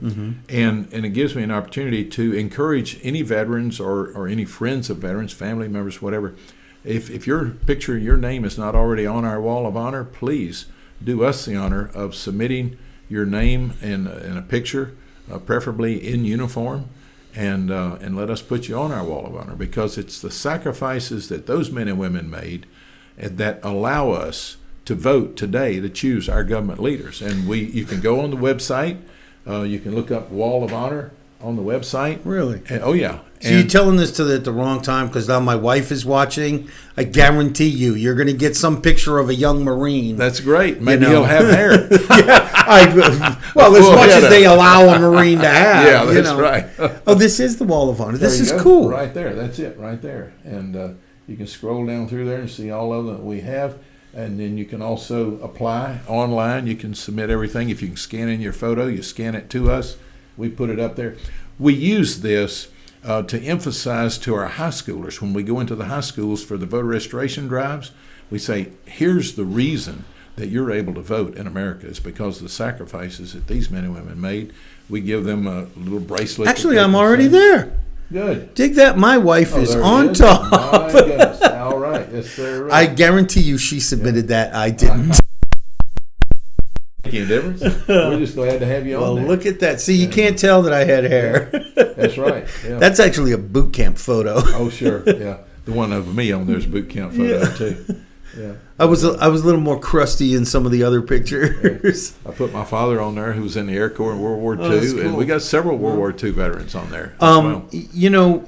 and it gives me an opportunity to encourage any veterans or any friends of veterans, family members, whatever. If your picture, your name is not already on our wall of honor, please do us the honor of submitting your name and a picture, preferably in uniform, and let us put you on our wall of honor, because it's the sacrifices that those men and women made that allow us to vote today to choose our government leaders. And you can go on the website, you can look up Wall of Honor on the website. Really? Oh yeah. So you're telling this at the wrong time, because now my wife is watching. I guarantee you're going to get some picture of a young Marine. That's great. Maybe he'll have hair. Well, as much as they allow a Marine to have. Yeah, that's right. Oh, this is the Wall of Honor. This is go. cool. Right there. That's it, right there. And you can scroll down through there and see all of them that we have. And then you can also apply online. You can submit everything. If you can scan in your photo, you scan it to us. We put it up there. We use this to emphasize to our high schoolers when we go into the high schools for the voter registration drives. We say, here's the reason that you're able to vote in America is because of the sacrifices that these men and women made. We give them a little bracelet. Actually, I'm already there. Good. Dig that. My wife is on top. My goodness. All right. Yes, sir. Right. I guarantee you she submitted that. I didn't. Making a difference. We're just glad to have you on there. Look at that. See, you can't tell that I had hair. That's right. Yeah. That's actually a boot camp photo. Oh, sure. Yeah. The one of me on there's boot camp photo, too. Yeah. I was a little more crusty in some of the other pictures. I put my father on there, who was in the Air Corps in World War II, cool. and we got several World War II veterans on there as well. You know,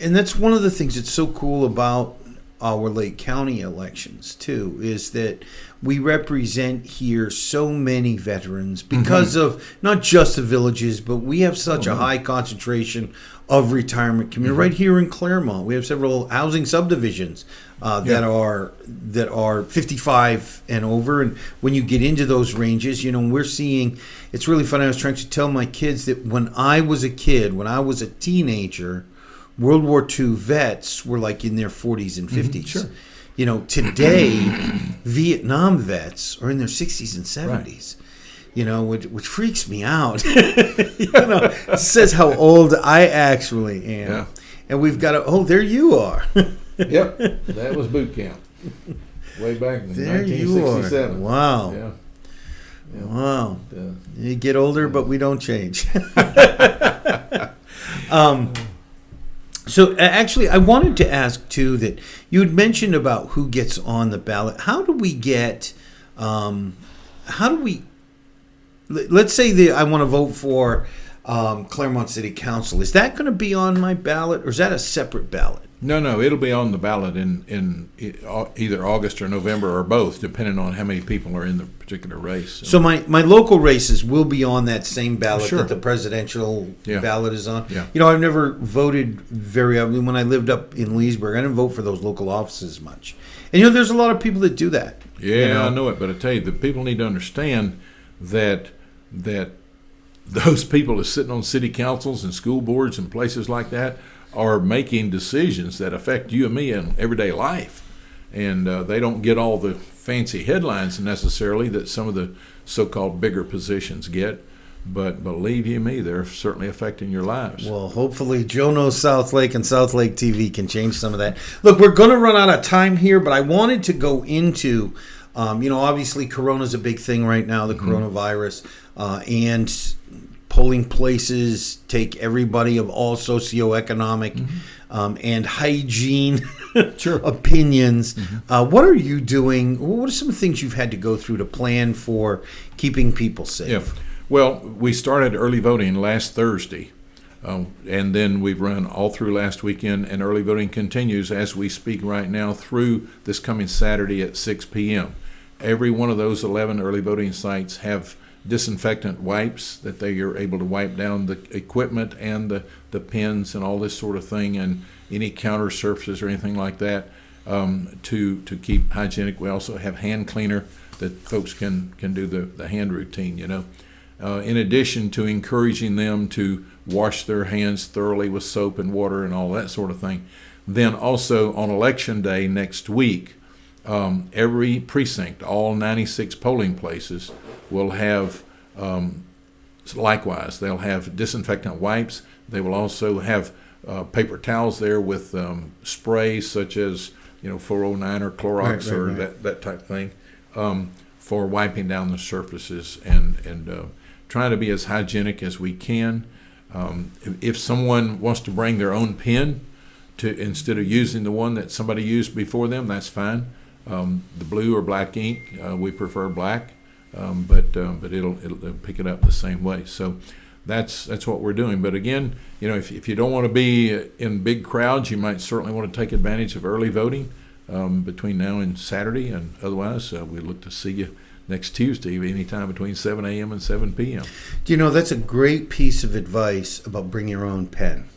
and that's one of the things that's so cool about our Lake County elections, too, is that we represent here so many veterans because of not just the villages, but we have such a high concentration of retirement community right here in Claremont. We have several housing subdivisions that are 55 and over, and when you get into those ranges, you know, we're seeing. It's really funny. I was trying to tell my kids that when I was a kid, when I was a teenager, World War II vets were like in their 40s and 50s. Sure. You know, today, Vietnam vets are in their 60s and 70s. Right. You know, which freaks me out. You know, it says how old I actually am. Yeah. And we've got there you are. Yep, that was boot camp. Way back in there 1967. You are. Wow. Yeah. Wow. You get older, but we don't change. So actually, I wanted to ask, too, that you had mentioned about who gets on the ballot. How do we get, let's say I want to vote for Claremont City Council. Is that going to be on my ballot, or is that a separate ballot? No, it'll be on the ballot in either August or November or both, depending on how many people are in the particular race. So my local races will be on that same ballot Sure. that the presidential ballot is on. Yeah. You know, I've never voted very often. When I lived up in Leesburg, I didn't vote for those local offices much. And, you know, there's a lot of people that do that. Yeah, you know? I know it, but I tell you, the people need to understand that those people that sitting on city councils and school boards and places like that are making decisions that affect you and me in everyday life. And they don't get all the fancy headlines necessarily that some of the so-called bigger positions get. But believe you me, they're certainly affecting your lives. Well, hopefully Joe Knows South Lake and South Lake TV can change some of that. Look, we're going to run out of time here, but I wanted to go into, you know, obviously Corona's a big thing right now, the coronavirus, and polling places take everybody of all socioeconomic and hygiene opinions. What are you doing? What are some things you've had to go through to plan for keeping people safe? Yeah. Well, we started early voting last Thursday, and then we've run all through last weekend, and early voting continues as we speak right now through this coming Saturday at 6 p.m. Every one of those 11 early voting sites have disinfectant wipes that they are able to wipe down the equipment and the pens and all this sort of thing, and any counter surfaces or anything like that to keep hygienic. We also have hand cleaner that folks can do the hand routine, you know. In addition to encouraging them to wash their hands thoroughly with soap and water and all that sort of thing. Then also on Election Day next week, every precinct, all 96 polling places, will have, likewise, they'll have disinfectant wipes. They will also have paper towels there with sprays such as 409 or Clorox or that type of thing for wiping down the surfaces and trying to be as hygienic as we can. If someone wants to bring their own pen instead of using the one that somebody used before them, that's fine. The blue or black ink, we prefer black, but it'll pick it up the same way. So that's what we're doing. But again, if you don't want to be in big crowds, you might certainly want to take advantage of early voting between now and Saturday, and otherwise we look to see you next Tuesday, anytime between 7 a.m. and 7 p.m. That's a great piece of advice about bring your own pen,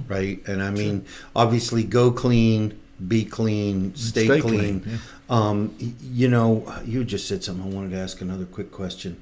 right? And I mean, obviously, go clean, be clean, stay clean. Yeah. You just said something. I wanted to ask another quick question.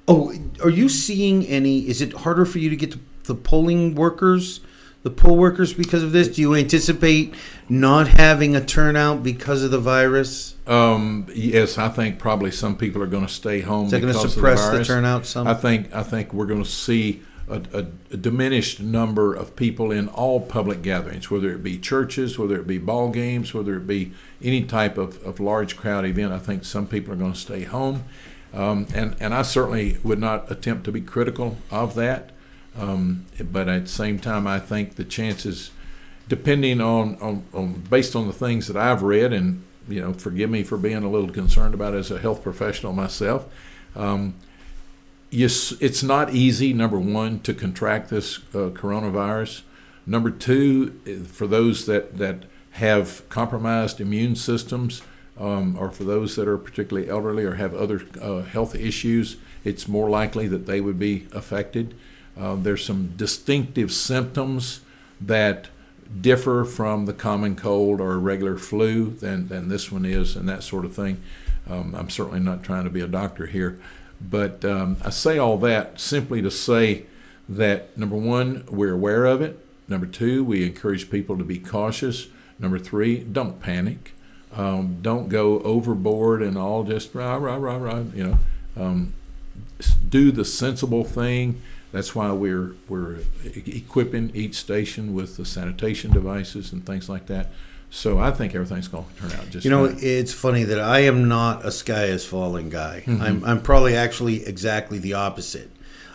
Oh, are you seeing is it harder for you to get the poll workers because of this? Do you anticipate not having a turnout because of the virus? Yes, I think probably some people are going to stay home. Is that going to suppress the turnout some? I think we're going to see a diminished number of people in all public gatherings, whether it be churches, whether it be ball games, whether it be any type of large crowd event. I think some people are going to stay home. And I certainly would not attempt to be critical of that. But at the same time, I think the chances, depending on based on the things that I've read, and forgive me for being a little concerned about it as a health professional myself. Yes, it's not easy, number one, to contract this coronavirus. Number two, for those that have compromised immune systems, or for those that are particularly elderly or have other health issues, it's more likely that they would be affected. There's some distinctive symptoms that differ from the common cold or regular flu than this one is, and that sort of thing. I'm certainly not trying to be a doctor here, but I say all that simply to say that, number one, we're aware of it. Number two, we encourage people to be cautious. Number three, don't panic. Don't go overboard and all just rah, rah, rah, rah, do the sensible thing. That's why we're equipping each station with the sanitation devices and things like that. So I think everything's going to turn out just fine. It's funny that I am not a sky is falling guy. Mm-hmm. I'm probably actually exactly the opposite.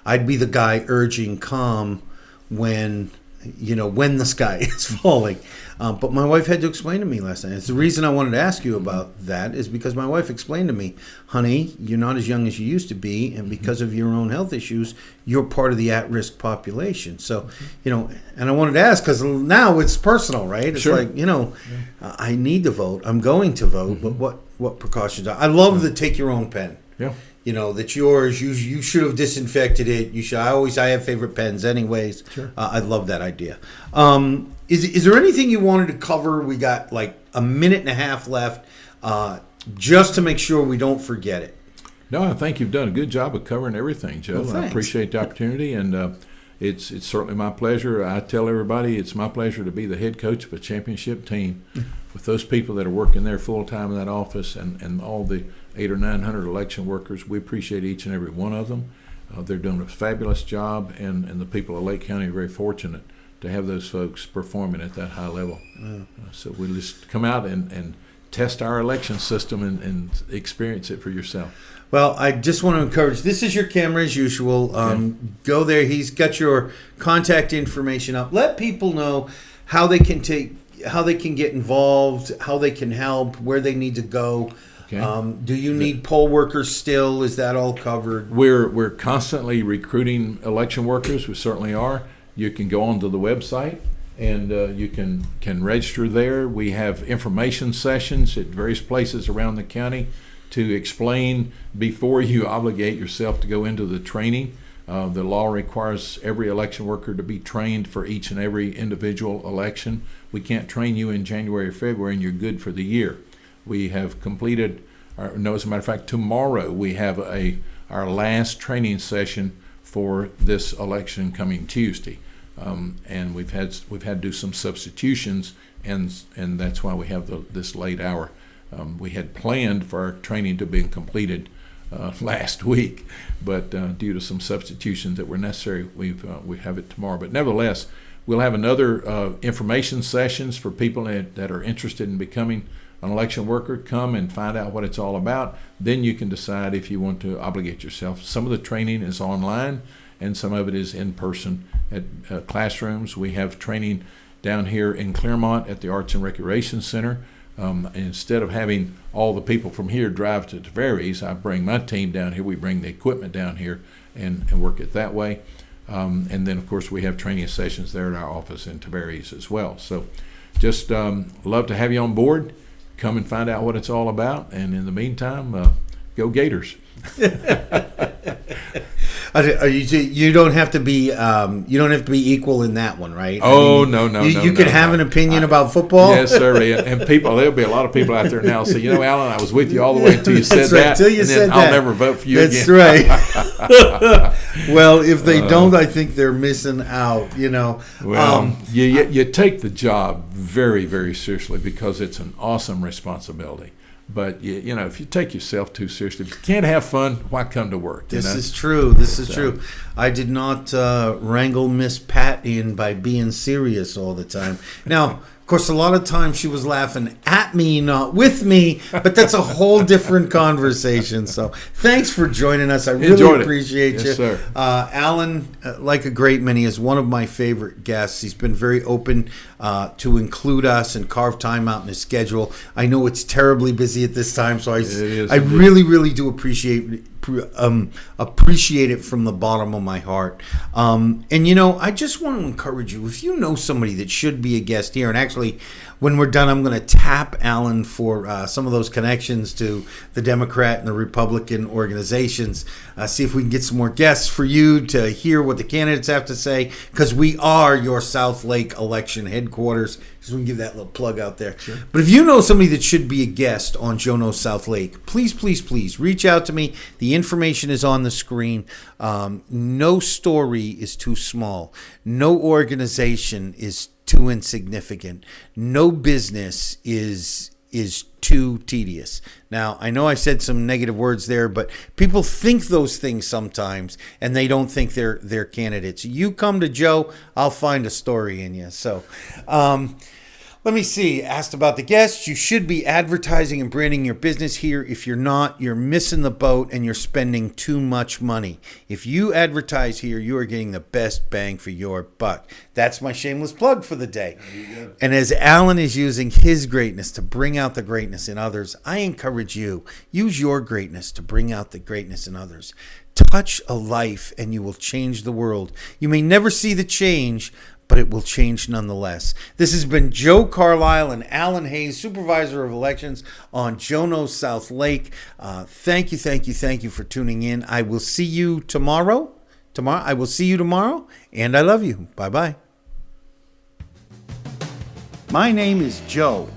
I'd be the guy urging calm when the sky is falling. But my wife had to explain to me last night. It's the reason I wanted to ask you about that is because my wife explained to me, honey, you're not as young as you used to be, and because of your own health issues, you're part of the at-risk population. So, and I wanted to ask because now it's personal, right? It's sure. like, I need to vote. I'm going to vote, but what precautions are? I love the take your own pen. Yeah. That's yours. You should have disinfected it. You should. I have favorite pens, anyways. Sure. I love that idea. Is there anything you wanted to cover? We got like a minute and a half left, just to make sure we don't forget it. No, I think you've done a good job of covering everything, Joe. Well, I appreciate the opportunity, and it's certainly my pleasure. I tell everybody it's my pleasure to be the head coach of a championship team with those people that are working there full time in that office, and all the 800 or 900 election workers. We appreciate each and every one of them. They're doing a fabulous job, and the people of Lake County are very fortunate to have those folks performing at that high level. So we just come out and test our election system and experience it for yourself. Well, I just want to encourage, this is your camera as usual. Go there. He's got your contact information up. Let people know how they can get involved, how they can help, where they need to go. Okay. Do you need poll workers still? Is that all covered? We're constantly recruiting election workers. We certainly are. You can go onto the website and you can register there. We have information sessions at various places around the county to explain before you obligate yourself to go into the training. The law requires every election worker to be trained for each and every individual election. We can't train you in January or February and you're good for the year. We have completed, as a matter of fact, tomorrow we have our last training session for this election coming Tuesday. And we've had to do some substitutions, and that's why we have this late hour. We had planned for our training to be completed last week, but due to some substitutions that were necessary, we have it tomorrow. But nevertheless, we'll have another information sessions for people that are interested in becoming an election worker. Come and find out what it's all about. Then you can decide if you want to obligate yourself. Some of the training is online, and some of it is in person at classrooms. We have training down here in Claremont at the Arts and Recreation Center. Instead of having all the people from here drive to Tavares, I bring my team down here. We bring the equipment down here and work it that way. And then, of course, we have training sessions there at our office in Tavares as well. So just love to have you on board. Come and find out what it's all about. And in the meantime, go Gators. You don't have to be equal in that one, right? Oh, no. You can have an opinion about football. Yes, sir. And people, there'll be a lot of people out there now say, Alan, I was with you all the way until you said that. Until you said that, I'll never vote for you again. That's right. Well, if they don't, I think they're missing out. Well, you take the job very, very seriously because it's an awesome responsibility. But if you take yourself too seriously, if you can't have fun, why come to work? This is true. I did not wrangle Miss Pat in by being serious all the time. Now, of course, a lot of times she was laughing at me, not with me, but that's a whole different conversation. So thanks for joining us. I really appreciate you. Yes, sir. Alan, like a great many, is one of my favorite guests. He's been very open to include us and carve time out in his schedule. I know it's terribly busy at this time, so I really, really do appreciate it from the bottom of my heart. And I just want to encourage you, if you know somebody that should be a guest here, and actually when we're done, I'm going to tap Alan for some of those connections to the Democrat and the Republican organizations, see if we can get some more guests for you to hear what the candidates have to say, because we are your South Lake election headquarters. Just we can give that little plug out there. Sure. But if you know somebody that should be a guest on Joe Knows South Lake, please reach out to me. The information is on the screen. No story is too small. No organization is too insignificant. No business is too tedious. Now, I know I said some negative words there, but people think those things sometimes, and they don't think they're candidates. You come to Joe, I'll find a story in you. So, let me see. Asked about the guests. You should be advertising and branding your business here. If you're not, you're missing the boat and you're spending too much money. If you advertise here, you are getting the best bang for your buck. That's my shameless plug for the day. And as Alan is using his greatness to bring out the greatness in others, I encourage you, use your greatness to bring out the greatness in others. Touch a life and you will change the world. You may never see the change, but it will change nonetheless. This has been Joe Carlisle and Alan Hayes, Supervisor of Elections on Joe Knows South Lake. Thank you for tuning in. I will see you tomorrow. I will see you tomorrow, and I love you. Bye-bye. My name is Joe.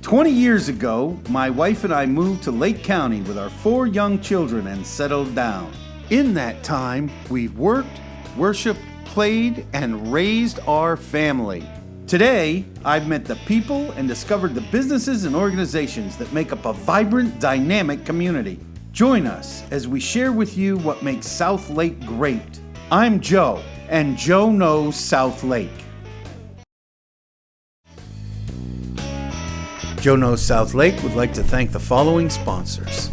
20 years ago, my wife and I moved to Lake County with our 4 young children and settled down. In that time, we've worked, worshiped, played, and raised our family. Today, I've met the people and discovered the businesses and organizations that make up a vibrant, dynamic community. Join us as we share with you what makes South Lake great. I'm Joe, and Joe Knows South Lake. Joe Knows South Lake would like to thank the following sponsors: